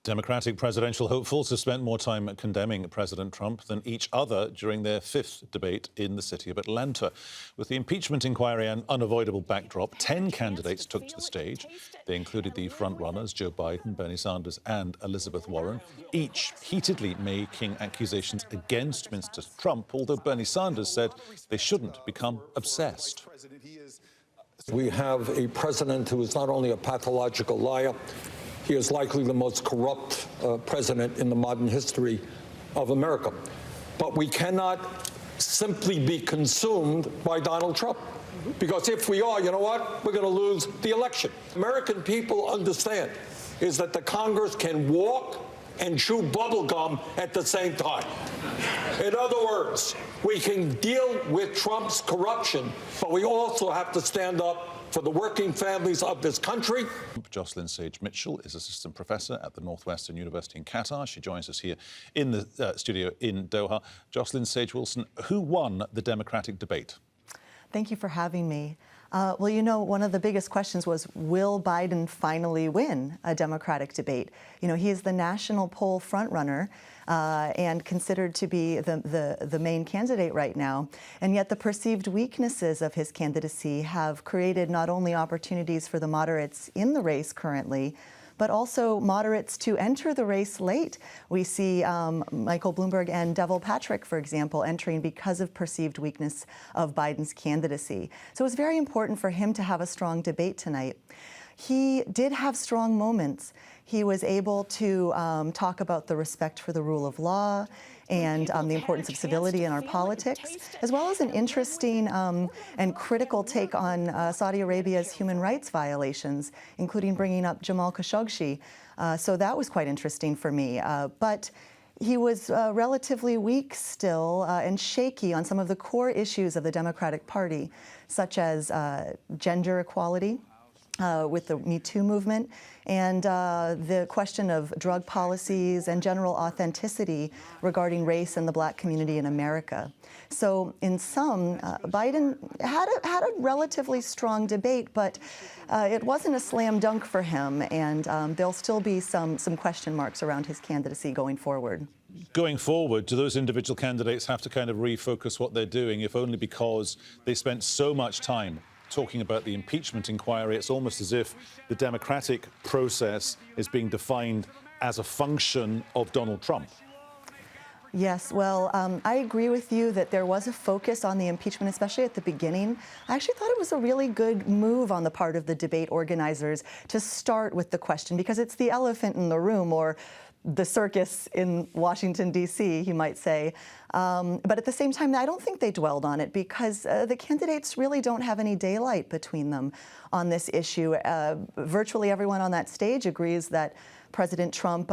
Democratic presidential hopefuls have spent more time condemning President Trump than each other during their fifth debate in the city of Atlanta. With the impeachment inquiry an unavoidable backdrop, 10 candidates took to the stage. They included the frontrunners Joe Biden, Bernie Sanders and Elizabeth Warren, each heatedly making accusations against Mr. Trump, although Bernie Sanders said they shouldn't become obsessed. We have a president who is not only a pathological liar, he is likely the most corrupt president in the modern history of America. But we cannot simply be consumed by Donald Trump. Because if we are, you know what? We're going to lose the election. American people understand is that the Congress can walk and chew bubble gum at the same time. In other words, we can deal with Trump's corruption, but we also have to stand up for the working families of this country. Jocelyn Sage Mitchell is assistant professor at the Northwestern University in Qatar. She joins us here in the studio in Doha. Jocelyn Sage Wilson, who won the Democratic debate? Thank you for having me. Well, you know, one of the biggest questions was, will Biden finally win a Democratic debate? You know, he is the national poll frontrunner and considered to be the main candidate right now. And yet the perceived weaknesses of his candidacy have created not only opportunities for the moderates in the race currently, but also moderates to enter the race late. We see Michael Bloomberg and Devil Patrick, for example, entering because of perceived weakness of Biden's candidacy. So it was very important for him to have a strong debate tonight. He did have strong moments. He was able to talk about the respect for the rule of law and the importance of civility in our politics, as well as an interesting and critical take on Saudi Arabia's human rights violations, including bringing up Jamal Khashoggi. So that was quite interesting for me. But he was relatively weak still and shaky on some of the core issues of the Democratic Party, such as gender equality, with the Me Too movement, and the question of drug policies and general authenticity regarding race and the Black community in America. So in sum, Biden had a relatively strong debate, but it wasn't a slam dunk for him, and there'll still be some question marks around his candidacy going forward. Going forward, do those individual candidates have to kind of refocus what they're doing, if only because they spent so much time talking about the impeachment inquiry? It's almost as if the democratic process is being defined as a function of Donald Trump. Yes, well, I agree with you that there was a focus on the impeachment, especially at the beginning. I actually thought it was a really good move on the part of the debate organizers to start with the question, because it's the elephant in the room, or the circus in Washington, D.C., you might say. But at the same time, I don't think they dwelled on it, because the candidates really don't have any daylight between them on this issue. Virtually everyone on that stage agrees that President Trump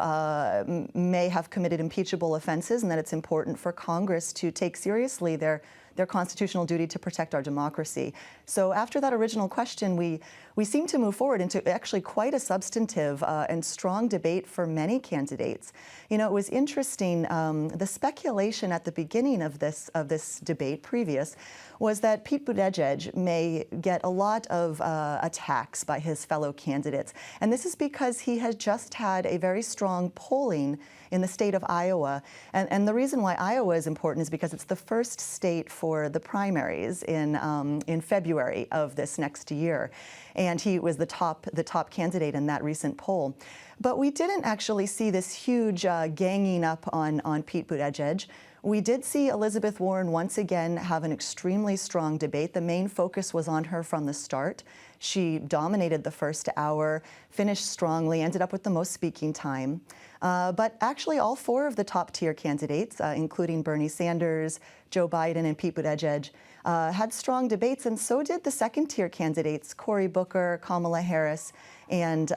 may have committed impeachable offenses, and that it's important for Congress to take seriously their constitutional duty to protect our democracy. So after that original question, we seem to move forward into actually quite a substantive and strong debate for many candidates. You know, it was interesting, the speculation at the beginning of this debate previous was that Pete Buttigieg may get a lot of attacks by his fellow candidates. And this is because he has just had a very strong polling in the state of Iowa. And the reason why Iowa is important is because it's the first state for the primaries in February of this next year. And he was the top candidate in that recent poll. But we didn't actually see this huge ganging up on Pete Buttigieg. We did see Elizabeth Warren once again have an extremely strong debate. The main focus was on her from the start. She dominated the first hour, finished strongly, ended up with the most speaking time. But actually all four of the top-tier candidates, including Bernie Sanders, Joe Biden, and Pete Buttigieg, had strong debates, and so did the second-tier candidates, Cory Booker, Kamala Harris, and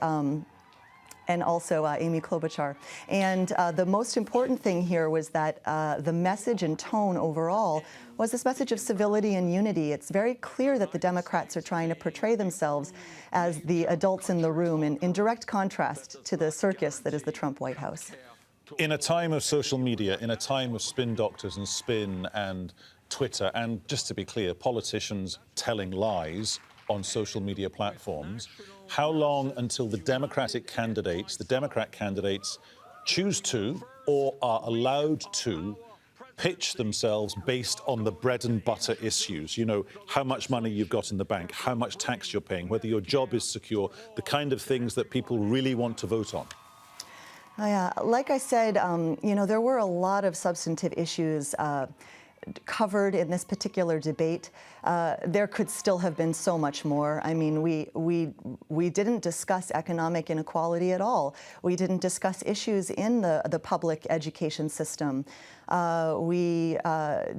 also Amy Klobuchar. And the most important thing here was that the message and tone overall was this message of civility and unity. It's very clear that the Democrats are trying to portray themselves as the adults in the room, in direct contrast to the circus that is the Trump White House. In a time of social media, in a time of spin doctors and spin and Twitter, and just to be clear, politicians telling lies, on social media platforms. How long until the Democrat candidates choose to or are allowed to pitch themselves based on the bread and butter issues? You know, how much money you've got in the bank, how much tax you're paying, whether your job is secure, the kind of things that people really want to vote on. Yeah, like I said, you know, there were a lot of substantive issues covered in this particular debate. There could still have been so much more. I mean, we didn't discuss economic inequality at all. We didn't discuss issues in the public education system. We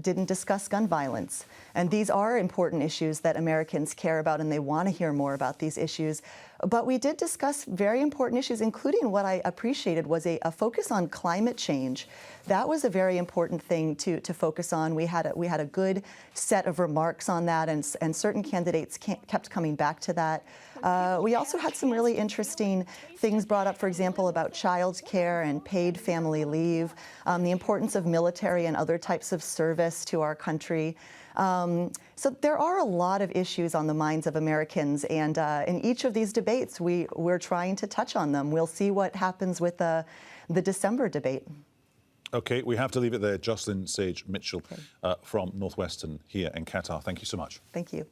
didn't discuss gun violence. And these are important issues that Americans care about, and they want to hear more about these issues. But we did discuss very important issues, including what I appreciated was a focus on climate change. That was a very important thing to focus on. We had a good set of remarks on that, and certain candidates kept coming back to that. We also had some really interesting things brought up, for example, about child care and paid family leave, the importance of military and other types of service to our country. So there are a lot of issues on the minds of Americans, and in each of these debates, we're trying to touch on them. We'll see what happens with the December debate. OK, we have to leave it there. Jocelyn Sage Mitchell from Northwestern here in Qatar. Thank you so much. Thank you.